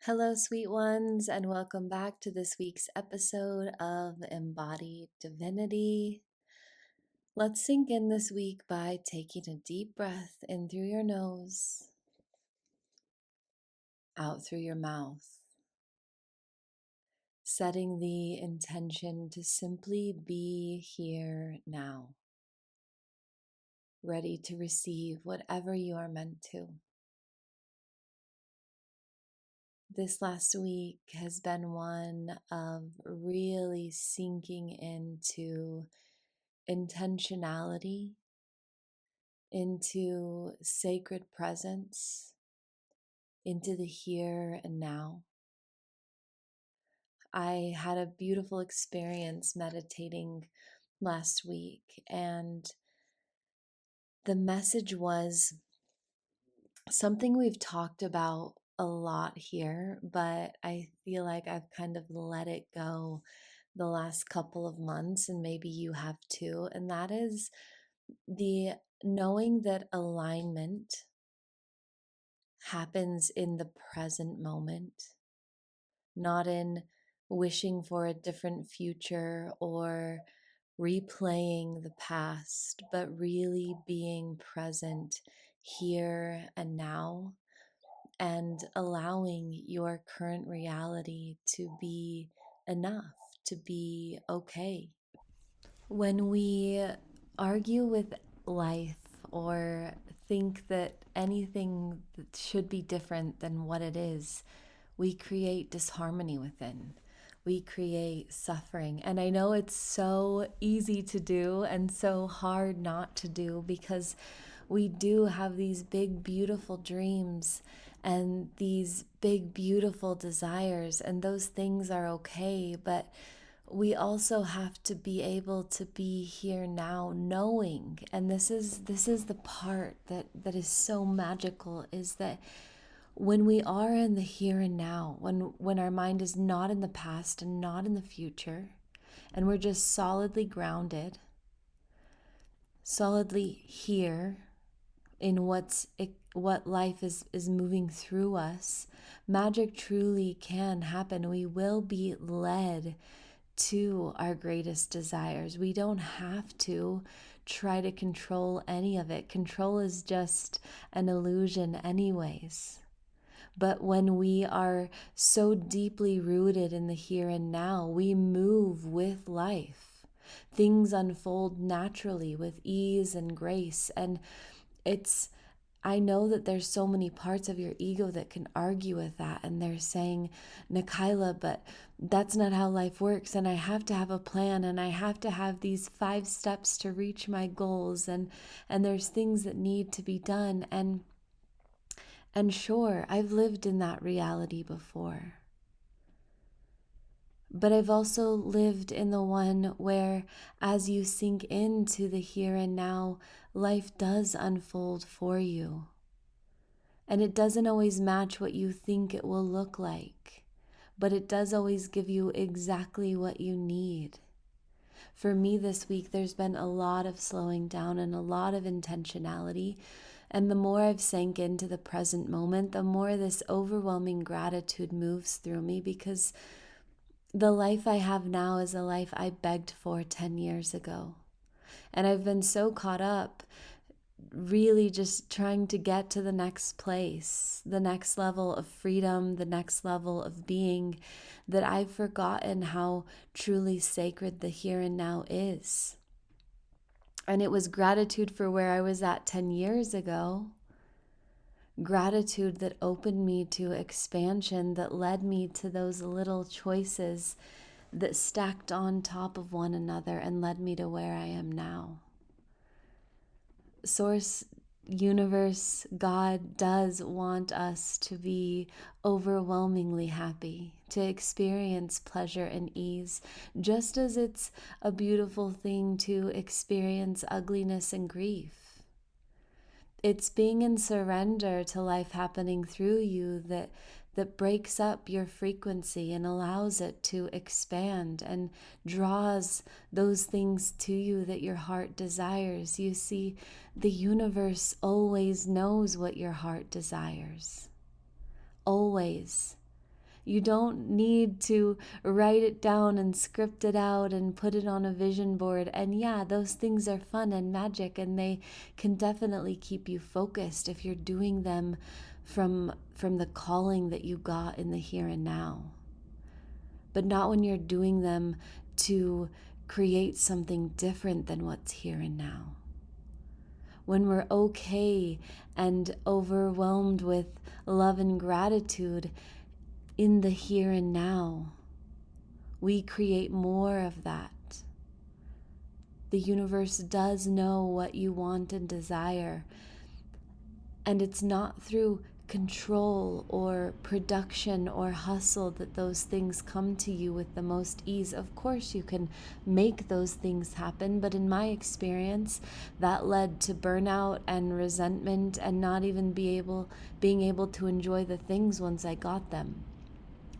Hello, sweet ones, and welcome back to this week's episode of Embodied Divinity. Let's sink in this week by taking a deep breath in through your nose, out through your mouth, setting the intention to simply be here now, ready to receive whatever you are meant to. This last week has been one of really sinking into intentionality, into sacred presence, into the here and now. I had a beautiful experience meditating last week, and the message was something we've talked about a lot here, but I feel like I've kind of let it go the last couple of months, and maybe you have too, and that is the knowing that alignment happens in the present moment, not in wishing for a different future or replaying the past, but really being present here and now and allowing your current reality to be enough, to be okay. When we argue with life or think that anything that should be different than what it is, we create disharmony within. We create suffering. And I know it's so easy to do and so hard not to do because we do have these big, beautiful dreams and these big, beautiful desires, and those things are okay. But we also have to be able to be here now knowing, and this is the part that is so magical, is that when we are in the here and now, when our mind is not in the past and not in the future, and we're just solidly grounded, solidly here in what life is moving through us, magic truly can happen. We will be led to our greatest desires. We don't have to try to control any of it. Control is just an illusion, anyways. But when we are so deeply rooted in the here and now, we move with life. Things unfold naturally with ease and grace. And I know that there's so many parts of your ego that can argue with that. And they're saying, Nikyla, but that's not how life works. And I have to have a plan, and I have to have these 5 steps to reach my goals. And there's things that need to be done. And sure, I've lived in that reality before. But I've also lived in the one where, as you sink into the here and now, life does unfold for you. And it doesn't always match what you think it will look like, but it does always give you exactly what you need. For me this week, there's been a lot of slowing down and a lot of intentionality. And the more I've sank into the present moment, the more this overwhelming gratitude moves through me, because the life I have now is a life I begged for 10 years ago. And I've been so caught up really just trying to get to the next place, the next level of freedom, the next level of being, that I've forgotten how truly sacred the here and now is. And it was gratitude for where I was at 10 years ago. Gratitude that opened me to expansion, that led me to those little choices that stacked on top of one another and led me to where I am now. Source, universe, God does want us to be overwhelmingly happy, to experience pleasure and ease, just as it's a beautiful thing to experience ugliness and grief. It's being in surrender to life happening through you that breaks up your frequency and allows it to expand and draws those things to you that your heart desires. You see, the universe always knows what your heart desires. Always. You don't need to write it down and script it out and put it on a vision board. And yeah, those things are fun and magic, and they can definitely keep you focused if you're doing them from the calling that you got in the here and now. But not when you're doing them to create something different than what's here and now. When we're okay and overwhelmed with love and gratitude in the here and now, we create more of that. The universe does know what you want and desire, and it's not through control or production or hustle that those things come to you with the most ease. Of course, you can make those things happen, but in my experience, that led to burnout and resentment and not even being able to enjoy the things once I got them.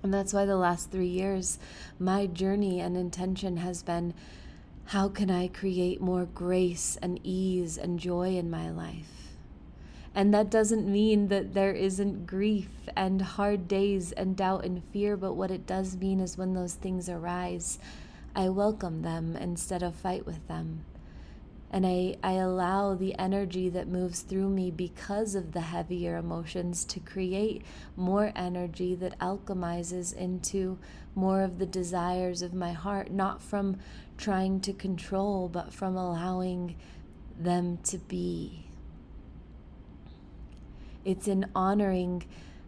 And that's why the last 3 years, my journey and intention has been, how can I create more grace and ease and joy in my life? And that doesn't mean that there isn't grief and hard days and doubt and fear, but what it does mean is when those things arise, I welcome them instead of fight with them. And I allow the energy that moves through me because of the heavier emotions to create more energy that alchemizes into more of the desires of my heart, not from trying to control, but from allowing them to be. It's in honoring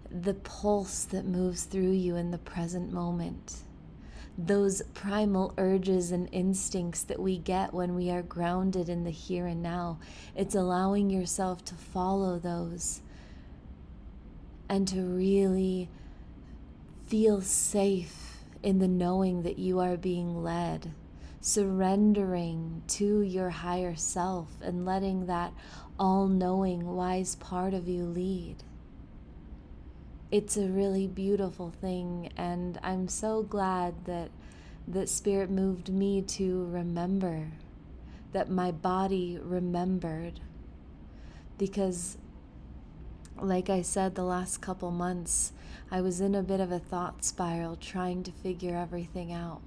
the pulse that moves through you in the present moment. Those primal urges and instincts that we get when we are grounded in the here and now. It's allowing yourself to follow those and to really feel safe in the knowing that you are being led, surrendering to your higher self and letting that all-knowing, wise part of you lead. It's a really beautiful thing, and I'm so glad that Spirit moved me to remember, that my body remembered. Because, like I said, the last couple months, I was in a bit of a thought spiral trying to figure everything out,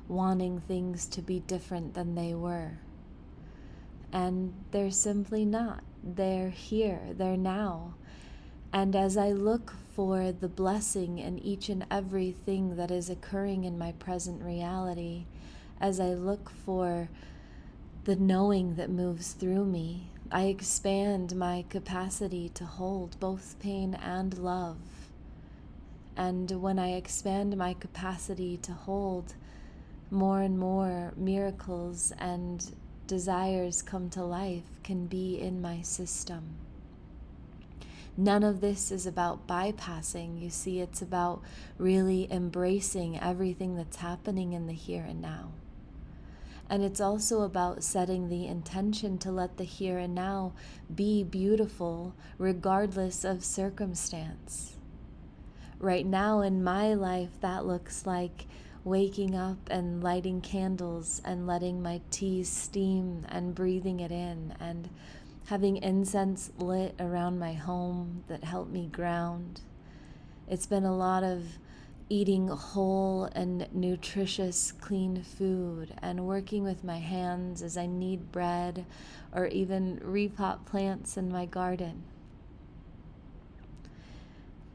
wanting things to be different than they were. And they're simply not. They're here, they're now. And as I look for the blessing in each and everything that is occurring in my present reality, as I look for the knowing that moves through me, I expand my capacity to hold both pain and love. And when I expand my capacity to hold, more and more miracles and desires come to life, can be in my system. None of this is about bypassing. You see, it's about really embracing everything that's happening in the here and now. And it's also about setting the intention to let the here and now be beautiful regardless of circumstance. Right now in my life, that looks like waking up and lighting candles and letting my tea steam and breathing it in, and having incense lit around my home that help me ground. It's been a lot of eating whole and nutritious, clean food and working with my hands as I knead bread or even repot plants in my garden.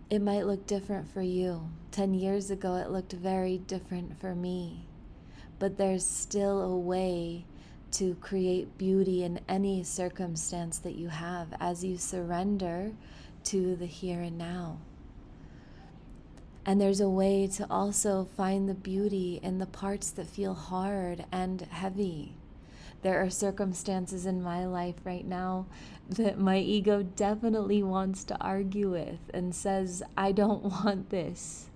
It might look different for you. 10 years ago, it looked very different for me. But there's still a way to create beauty in any circumstance that you have as you surrender to the here and now. And there's a way to also find the beauty in the parts that feel hard and heavy. There are circumstances in my life right now that my ego definitely wants to argue with and says, I don't want this.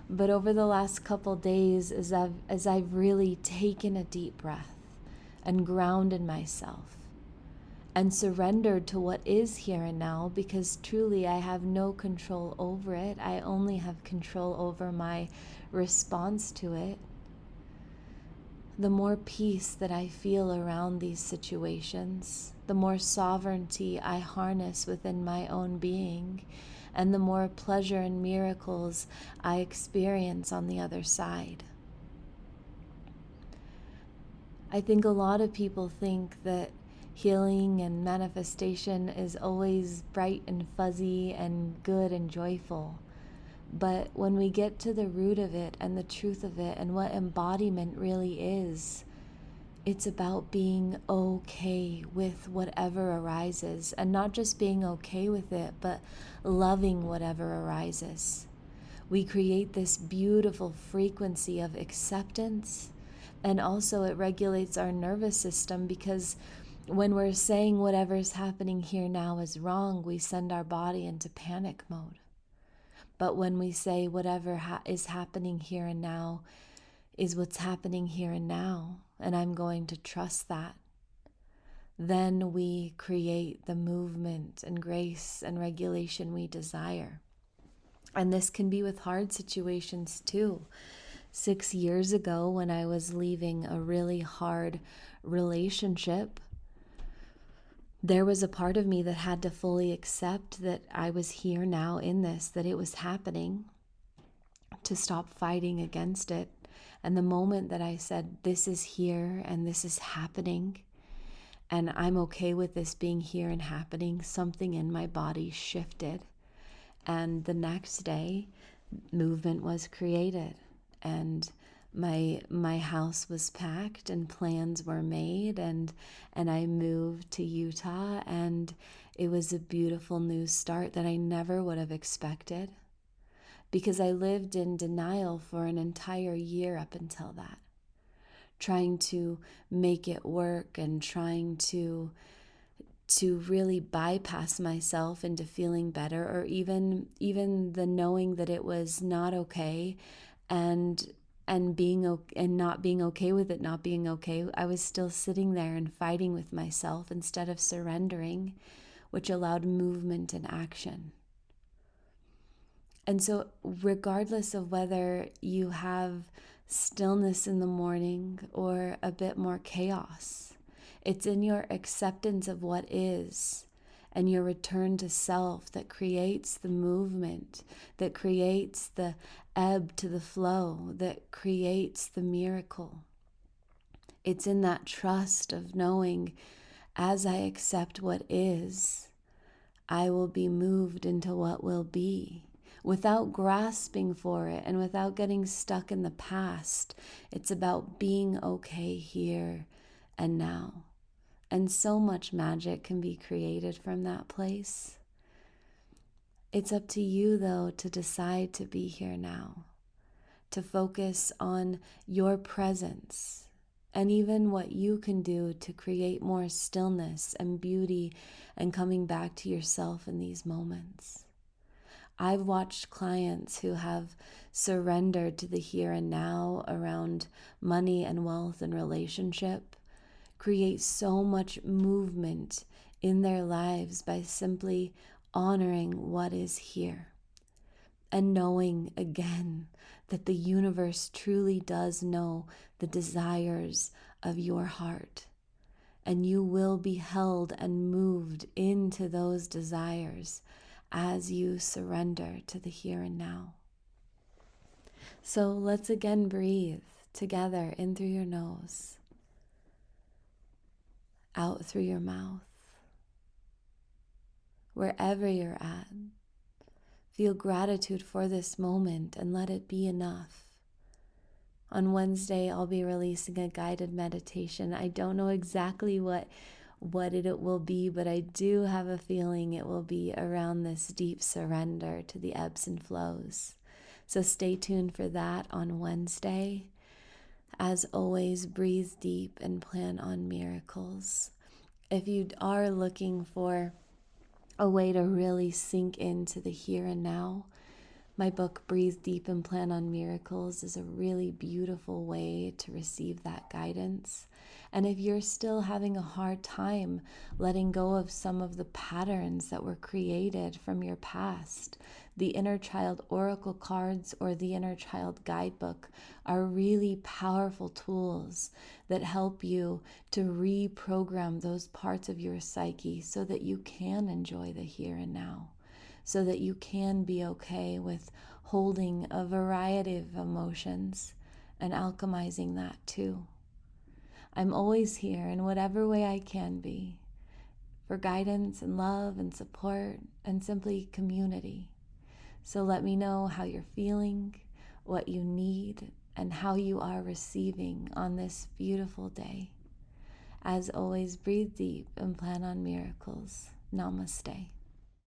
But over the last couple days, as I've really taken a deep breath and grounded myself and surrendered to what is here and now, because truly I have no control over it. I only have control over my response to it. The more peace that I feel around these situations, the more sovereignty I harness within my own being, and the more pleasure and miracles I experience on the other side. I think a lot of people think that healing and manifestation is always bright and fuzzy and good and joyful. But when we get to the root of it and the truth of it and what embodiment really is, it's about being okay with whatever arises, and not just being okay with it, but loving whatever arises. We create this beautiful frequency of acceptance, and also it regulates our nervous system, because when we're saying whatever's happening here now is wrong, we send our body into panic mode. But when we say whatever is happening here and now is what's happening here and now, and I'm going to trust that, then we create the movement and grace and regulation we desire. And this can be with hard situations too. 6 years ago, when I was leaving a really hard relationship, there was a part of me that had to fully accept that I was here now in this, that it was happening, to stop fighting against it. And the moment that I said, this is here and this is happening, and I'm okay with this being here and happening, something in my body shifted. And the next day, movement was created, and my house was packed and plans were made, and I moved to Utah, and it was a beautiful new start that I never would have expected, because I lived in denial for an entire year up until that, trying to make it work and trying to really bypass myself into feeling better, or even the knowing that it was not okay, and not being okay with it not being okay. I was still sitting there and fighting with myself instead of surrendering, which allowed movement and action. And so regardless of whether you have stillness in the morning or a bit more chaos, it's in your acceptance of what is and your return to self that creates the movement, that creates the ebb to the flow, that creates the miracle. It's in that trust of knowing, as I accept what is, I will be moved into what will be, without grasping for it and without getting stuck in the past. It's about being okay here and now. And so much magic can be created from that place. It's up to you, though, to decide to be here now, to focus on your presence, and even what you can do to create more stillness and beauty and coming back to yourself in these moments. I've watched clients who have surrendered to the here and now around money and wealth and relationship create so much movement in their lives by simply honoring what is here and knowing again that the universe truly does know the desires of your heart, and you will be held and moved into those desires as you surrender to the here and now. So let's again breathe together in through your nose, out through your mouth. Wherever you're at, feel gratitude for this moment and let it be enough. On Wednesday, I'll be releasing a guided meditation. I don't know exactly what it will be, but I do have a feeling it will be around this deep surrender to the ebbs and flows. So stay tuned for that on Wednesday. As always, breathe deep and plan on miracles. If you are looking for a way to really sink into the here and now, my book, Breathe Deep and Plan on Miracles, is a really beautiful way to receive that guidance. And if you're still having a hard time letting go of some of the patterns that were created from your past, the Inner Child Oracle cards or the Inner Child Guidebook are really powerful tools that help you to reprogram those parts of your psyche so that you can enjoy the here and now, so that you can be okay with holding a variety of emotions and alchemizing that too. I'm always here in whatever way I can be for guidance and love and support and simply community. So let me know how you're feeling, what you need, and how you are receiving on this beautiful day. As always, breathe deep and plan on miracles. Namaste.